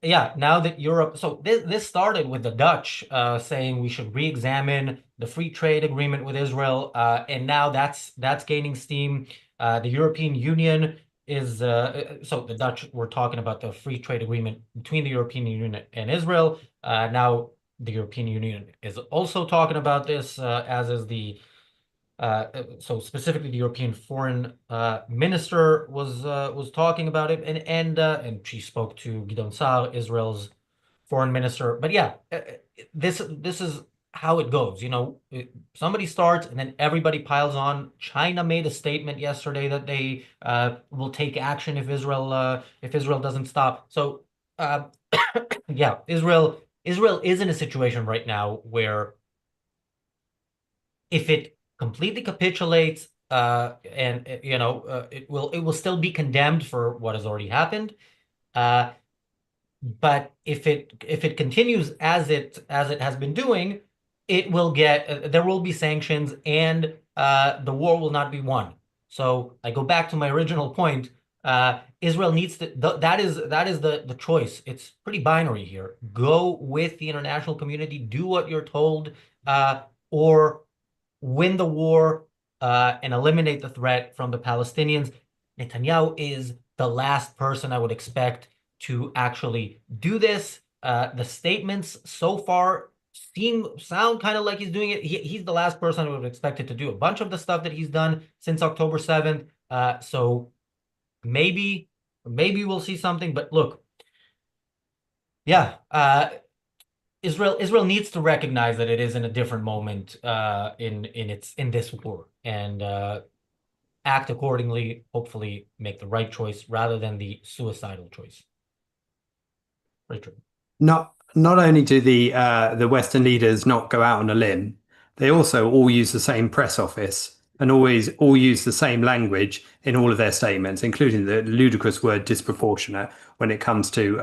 yeah, now that Europe, so this started with the Dutch saying we should re-examine the free trade agreement with Israel, and now that's gaining steam. The European Union is so the Dutch were talking about the free trade agreement between the European Union and Israel. Now the European Union is also talking about this, as is the so specifically the European foreign minister was talking about it, and she spoke to Gideon Sa'ar, Israel's foreign minister. But yeah, this is how it goes. Somebody starts and then everybody piles on. China made a statement yesterday that they will take action if Israel doesn't stop. So yeah, Israel is in a situation right now where if it completely capitulates, and it will still be condemned for what has already happened. But if it continues as it has been doing, it will get there will be sanctions, and the war will not be won. So I go back to my original point. Israel needs to, that is the choice. It's pretty binary here. Go with the international community, do what you're told, or win the war and eliminate the threat from the Palestinians. Netanyahu is the last person I would expect to actually do this. The statements so far sound kind of like he's doing it. He's the last person I would have expected to do a bunch of the stuff that he's done since October 7th. So maybe we'll see something. But look, yeah, Israel needs to recognize that it is in a different moment in this war, and act accordingly, hopefully make the right choice rather than the suicidal choice. Richard. Not only do the Western leaders not go out on a limb, they also all use the same press office and always all use the same language in all of their statements, including the ludicrous word disproportionate when it comes to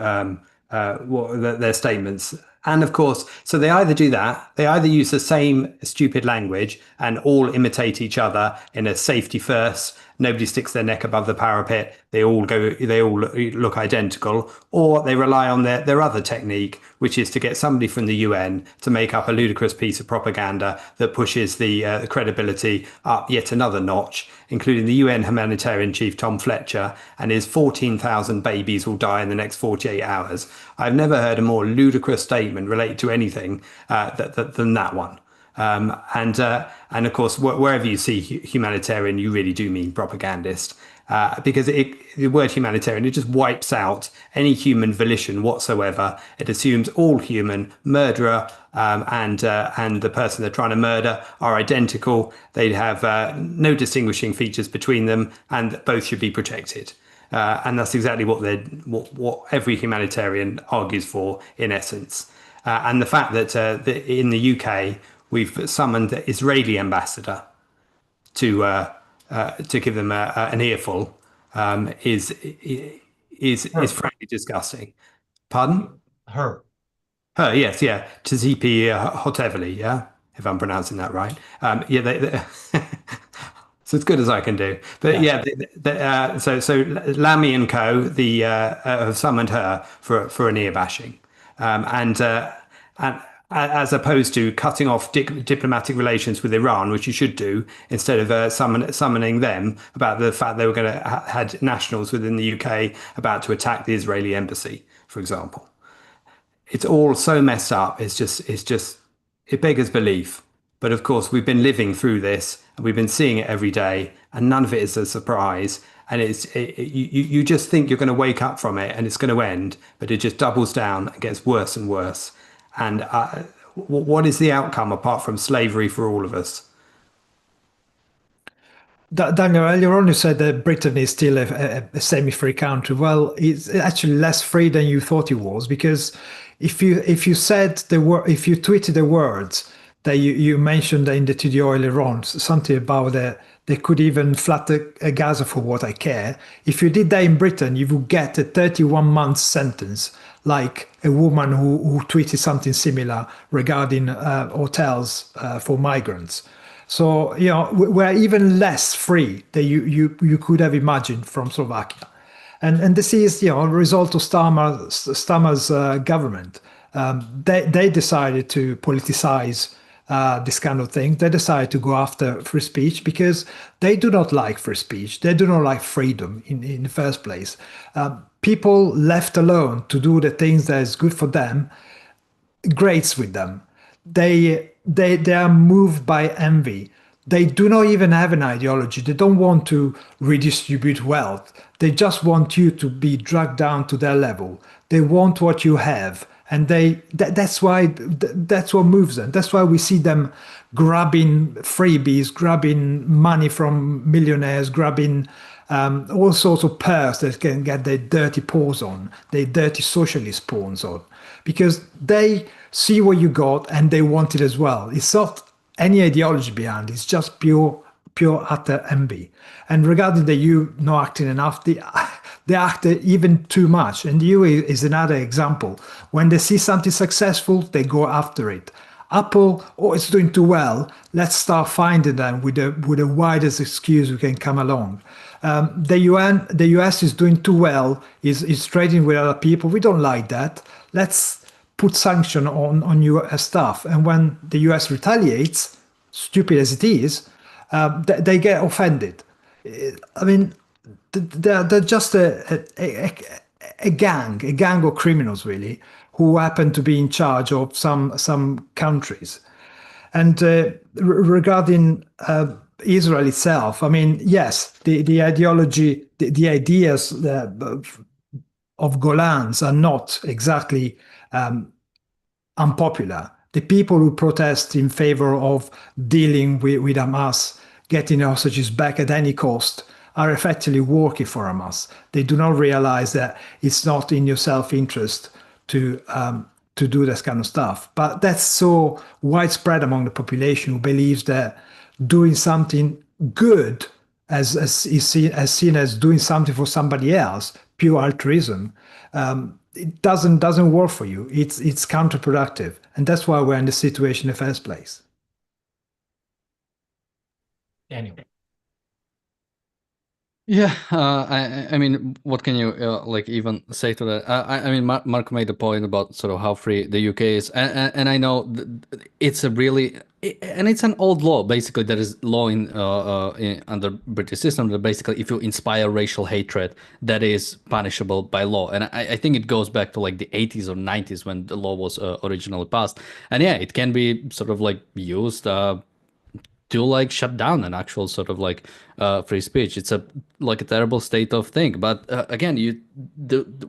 their statements. And of course, so they either do that, they either use the same stupid language and all imitate each other in a safety first, nobody sticks their neck above the parapet, they all look identical, or they rely on their other technique, which is to get somebody from the UN to make up a ludicrous piece of propaganda that pushes the credibility up yet another notch, including the UN humanitarian chief Tom Fletcher and his 14,000 babies will die in the next 48 hours. I've never heard a more ludicrous statement related to anything than that one. And of course, wherever you see humanitarian, you really do mean propagandist, because the word humanitarian, it just wipes out any human volition whatsoever. It assumes all human murderer and the person they're trying to murder are identical. They have no distinguishing features between them, and both should be protected. And that's exactly what every humanitarian argues for in essence. And the fact that in the UK we've summoned the Israeli ambassador to give them an earful is frankly disgusting. Pardon? Her. Her, yes, yeah, Tsipi Hoteveli, yeah, if I'm pronouncing that right. Yeah, it's as good as I can do. But yeah, so Lamy and Co. Have summoned her for an ear bashing, and as opposed to cutting off diplomatic relations with Iran, which you should do, instead of summoning them about the fact they were going to had nationals within the UK about to attack the Israeli embassy, for example. It's all so messed up. It beggars belief. But of course, we've been living through this and we've been seeing it every day, and none of it is a surprise. And you just think you're going to wake up from it and it's going to end, but it just doubles down and gets worse and worse. And what is the outcome apart from slavery for all of us? Daniel, earlier on you said that Britain is still a semi-free country. Well, it's actually less free than you thought it was, because if you said if you tweeted the words that you mentioned in the TDO earlier on, something about they could even flood a Gaza for what I care. If you did that in Britain, you would get a 31-month sentence, like a woman who tweeted something similar regarding hotels for migrants. So, we're even less free than you could have imagined from Slovakia. And this is, a result of Starmer's government. They decided to politicize this kind of thing. They decided to go after free speech because they do not like free speech. They do not like freedom in the first place. People left alone to do the things that is good for them grates with them. They are moved by envy. They do not even have an ideology. They don't want to redistribute wealth. They just want you to be dragged down to their level. They want what you have, and that's what moves them. That's why we see them grabbing freebies, grabbing money from millionaires, grabbing all sorts of purse that can get their dirty paws on, their dirty socialist paws on, because they see what you got and they want it as well. It's not any ideology behind it. It's just pure utter envy. And regarding the EU not acting enough, they act even too much. And the EU is another example. When they see something successful, they go after it. Apple, it's doing too well. Let's start finding them with the widest excuse we can come along. The US is doing too well. Is trading with other people. We don't like that. Let's put sanction on US stuff. And when the US retaliates, stupid as it is, they get offended. I mean, they're just a gang of criminals, really, who happen to be in charge of some countries. And regarding Israel itself, I mean, yes, the ideology, the ideas of Golans are not exactly unpopular. The people who protest in favor of dealing with Hamas, getting hostages back at any cost, are effectively working for Hamas. They do not realize that it's not in your self-interest to do this kind of stuff. But that's so widespread among the population who believes that doing something good as is seen as doing something for somebody else, pure altruism, it doesn't work for you. It's counterproductive, and that's why we're in the situation in the first place. Anyway. Yeah, I mean, what can you even say to that? I mean, Mark made the point about sort of how free the UK is, and I know it's a really And it's an old law. Basically, there is law under British system that basically, if you inspire racial hatred, that is punishable by law. And I think it goes back to like the 80s or 90s when the law was originally passed. And yeah, it can be sort of like used to like shut down an actual sort of like free speech. It's a like a terrible state of thing. But again,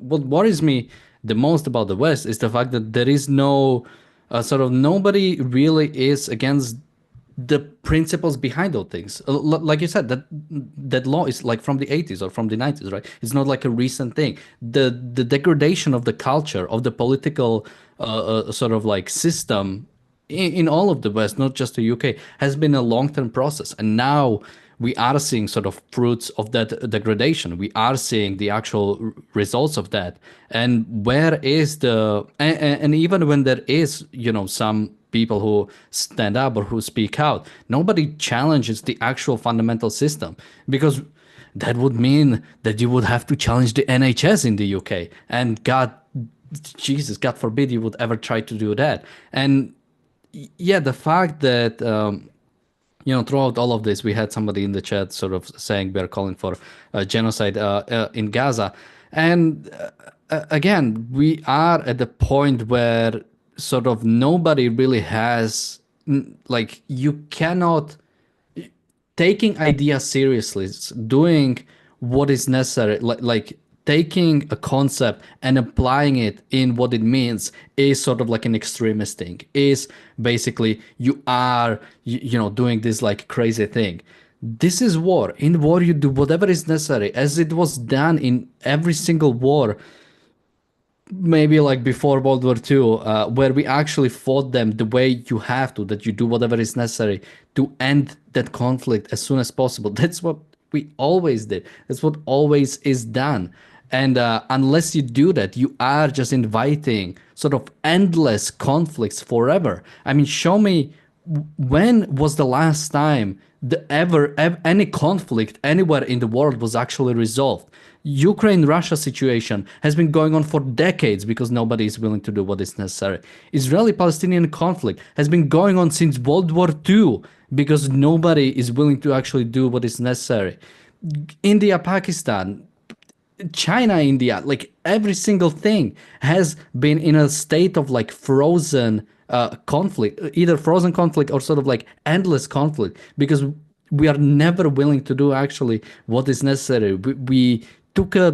what worries me the most about the West is the fact that there is no sort of nobody really is against the principles behind those things. Like you said, that law is like from the 80s or from the 90s, right? It's not like a recent thing. The degradation of the culture of the political sort of like system in all of the West, not just the UK, has been a long-term process. And now we are seeing sort of fruits of that degradation. We are seeing the actual results of that. And where is and even when there is, some people who stand up or who speak out, nobody challenges the actual fundamental system, because that would mean that you would have to challenge the NHS in the UK. And Jesus, God forbid you would ever try to do that. And yeah, the fact that throughout all of this, we had somebody in the chat sort of saying we're calling for genocide in Gaza, and again, we are at the point where sort of nobody really has like you cannot taking ideas seriously, doing what is necessary, like taking a concept and applying it in what it means is sort of like an extremist thing. Is basically you are doing this like crazy thing. This is war. In war, you do whatever is necessary, as it was done in every single war maybe like before World War II, where we actually fought them the way you have to, that you do whatever is necessary to end that conflict as soon as possible. That's what we always did. That's what always is done. And unless you do that, you are just inviting sort of endless conflicts forever. I mean, show me when was the last time any conflict anywhere in the world was actually resolved? Ukraine-Russia situation has been going on for decades because nobody is willing to do what is necessary. Israeli-Palestinian conflict has been going on since World War II because nobody is willing to actually do what is necessary. India-Pakistan, China, India, like every single thing has been in a state of like frozen conflict, either frozen conflict or sort of like endless conflict, because we are never willing to do actually what is necessary. We took a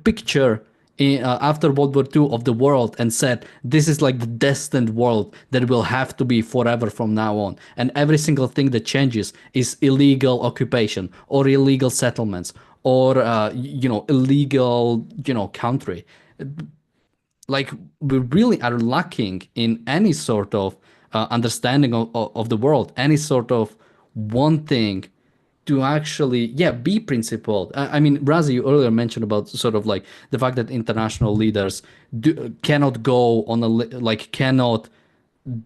picture after World War II of the world and said, this is like the destined world that will have to be forever from now on. And every single thing that changes is illegal occupation or illegal settlements or, illegal, country. Like we really are lacking in any sort of understanding of the world, any sort of wanting to actually be principled. I mean, Razi, you earlier mentioned about sort of like the fact that international leaders cannot go on cannot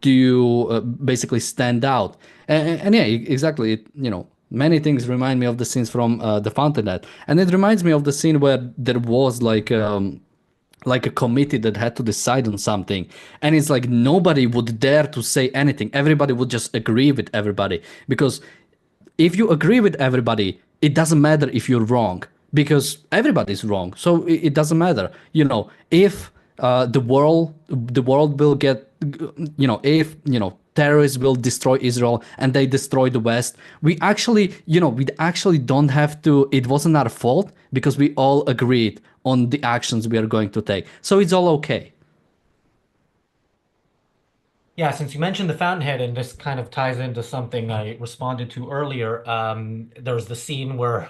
do basically stand out. And yeah, exactly, many things remind me of the scenes from the Fountainhead, and it reminds me of the scene where there was like a committee that had to decide on something, and it's like nobody would dare to say anything. Everybody would just agree with everybody, because if you agree with everybody, it doesn't matter if you're wrong, because everybody's wrong. So it doesn't matter. If the world will get, if terrorists will destroy Israel and they destroy the West, we actually don't have to. It wasn't our fault because we all agreed on the actions we are going to take. So it's all okay. Yeah, since you mentioned the Fountainhead, and this kind of ties into something I responded to earlier, there's the scene where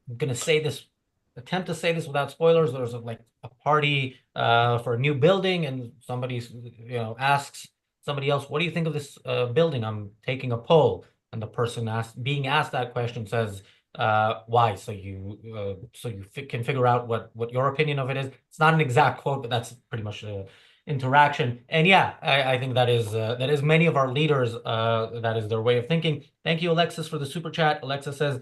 I'm gonna attempt to say this without spoilers. There's like a party for a new building, and somebody asks somebody else, "What do you think of this building? I'm taking a poll." And the person being asked that question says, "Why?" So you can figure out what your opinion of it is. It's not an exact quote, but that's pretty much interaction. And yeah, I think that is many of our leaders, that is their way of thinking. Thank you, Alexis, for the super chat. Alexa says,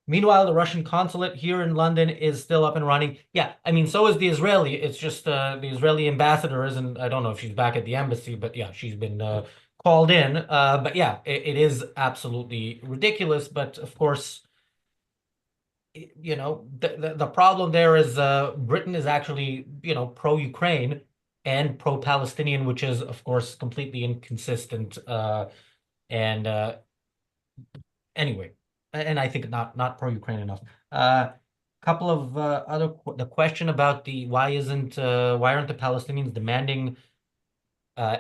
meanwhile, the Russian consulate here in London is still up and running. Yeah, I mean, so is the Israeli. It's just the Israeli ambassador isn't, I don't know if she's back at the embassy, but yeah, she's been called in. But yeah, it is absolutely ridiculous. But of course, the problem there is Britain is actually, pro-Ukraine and pro-Palestinian, which is, of course, completely inconsistent. And anyway, and I think not pro-Ukraine enough. Couple of the question about why aren't the Palestinians demanding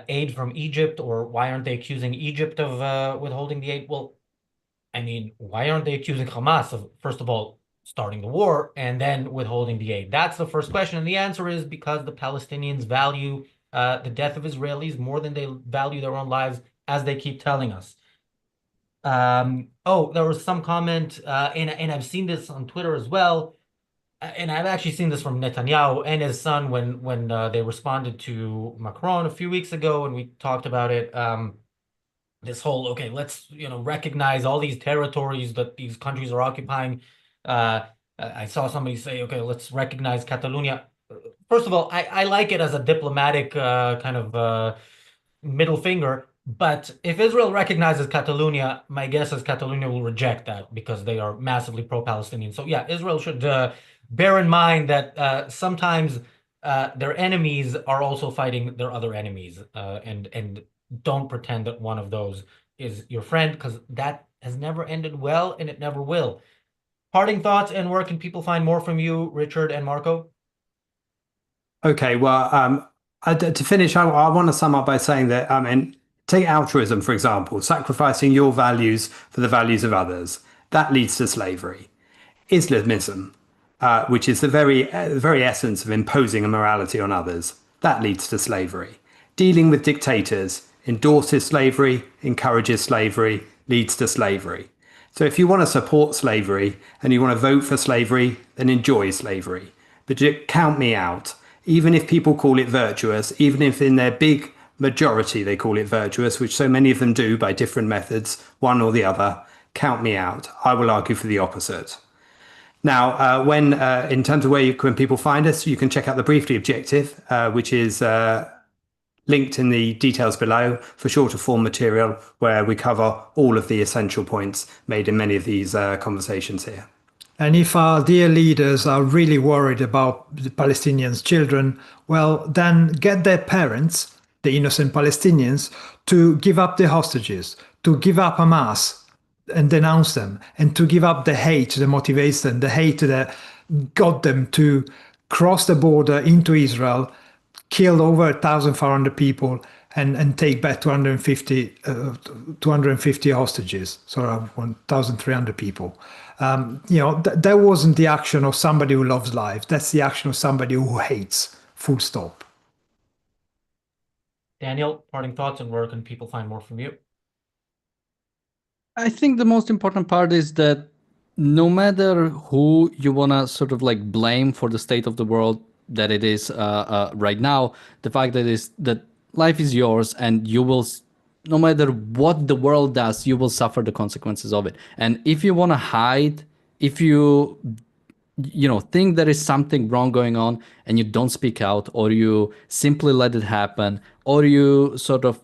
aid from Egypt, or why aren't they accusing Egypt of withholding the aid? Well, I mean, why aren't they accusing Hamas of, first of all, starting the war and then withholding the aid? That's the first question. And the answer is because the Palestinians value the death of Israelis more than they value their own lives, as they keep telling us. Oh, there was some comment, and I've seen this on Twitter as well, and I've actually seen this from Netanyahu and his son when they responded to Macron a few weeks ago, and we talked about it. This whole, okay, let's recognize all these territories that these countries are occupying. I saw somebody say, okay, let's recognize Catalonia. First of all, I like it as a diplomatic kind of middle finger. But if Israel recognizes Catalonia, my guess is Catalonia will reject that because they are massively pro-Palestinian. So yeah, Israel should bear in mind that sometimes their enemies are also fighting their other enemies, and don't pretend that one of those is your friend, because that has never ended well and it never will. Parting thoughts, and where can people find more from you, Richard and Marco? Okay, well, to finish, I want to sum up by saying that, and take altruism, for example, sacrificing your values for the values of others. That leads to slavery. Islamism, which is the very essence of imposing a morality on others, that leads to slavery. Dealing with dictators endorses slavery, encourages slavery, leads to slavery. So if you want to support slavery and you want to vote for slavery, then enjoy slavery. But count me out. Even if people call it virtuous, even if in their big majority they call it virtuous, which so many of them do by different methods, one or the other, count me out. I will argue for the opposite. Now, in terms of where can people find us, you can check out the Briefly Objective, which is linked in the details below for shorter form material, where we cover all of the essential points made in many of these conversations here. And if our dear leaders are really worried about the Palestinians' children, well, then get their parents, the innocent Palestinians, to give up the hostages, to give up Hamas and denounce them, and to give up the hate that motivates them, the hate that got them to cross the border into Israel, kill over 1,400 people, and take back 250 hostages, so 1,300 people. That wasn't the action of somebody who loves life. That's the action of somebody who hates. Full stop. Daniel, parting thoughts, and where can people find more from you? I think the most important part is that no matter who you want to sort of like blame for the state of the world that it is right now, the fact that life is yours, and you will, no matter what the world does, you will suffer the consequences of it. And if you want to hide, if you think there is something wrong going on and you don't speak out, or you simply let it happen, or you sort of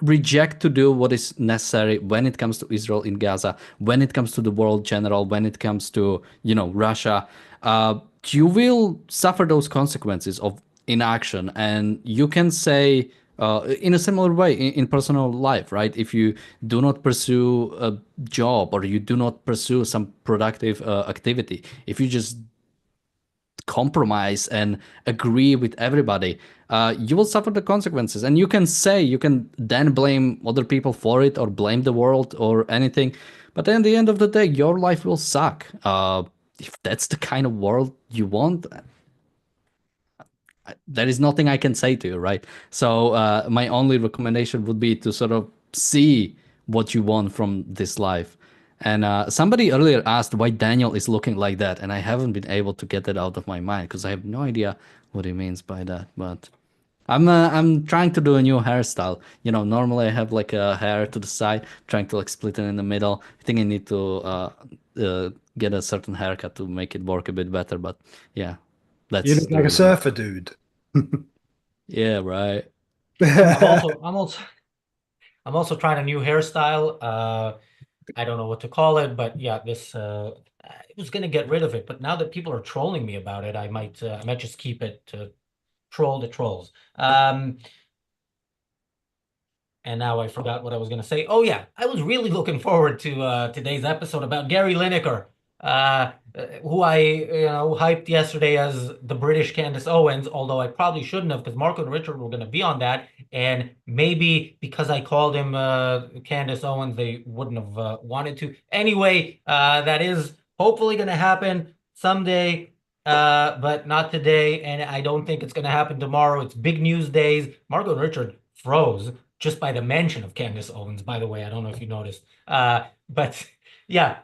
reject to do what is necessary when it comes to Israel in Gaza, when it comes to the world general, when it comes to Russia, you will suffer those consequences of inaction. And you can say in a similar way in personal life, right? If you do not pursue a job, or you do not pursue some productive activity, if you just compromise and agree with everybody, you will suffer the consequences. And you can then blame other people for it, or blame the world or anything, but then at the end of the day, your life will suck. If that's the kind of world you want, there is nothing I can say to you, right? So my only recommendation would be to sort of see what you want from this life. And somebody earlier asked why Daniel is looking like that, and I haven't been able to get that out of my mind because I have no idea what he means by that. But I'm trying to do a new hairstyle. Normally I have like a hair to the side, trying to like split it in the middle. I think I need to get a certain haircut to make it work a bit better. But yeah, that's You look the like a reason. surfer dude. Yeah, right. I'm also I'm also trying a new hairstyle. I don't know what to call it, but yeah, this I was gonna get rid of it, but now that people are trolling me about it, I might just keep it to troll the trolls. And now I forgot what I was going to say. Oh yeah, I was really looking forward to today's episode about Gary Lineker, who I hyped yesterday as the British Candace Owens. Although I probably shouldn't have, because Marco and Richard were going to be on that, and maybe because I called him Candace Owens, they wouldn't have wanted to. Anyway, that is hopefully going to happen someday. But not today, and I don't think it's going to happen tomorrow. It's big news days. Marco and Richard froze just by the mention of Candace Owens, by the way. I don't know if you noticed. But yeah,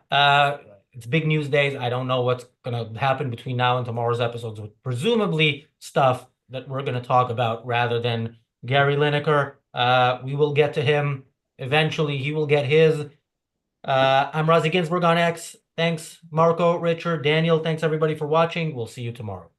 it's big news days. I don't know what's going to happen between now and tomorrow's episodes, with presumably stuff that we're going to talk about rather than Gary Lineker. We will get to him eventually. He will get his. I'm Razi Ginsburg on X. Thanks, Marco, Richard, Daniel. Thanks, everybody, for watching. We'll see you tomorrow.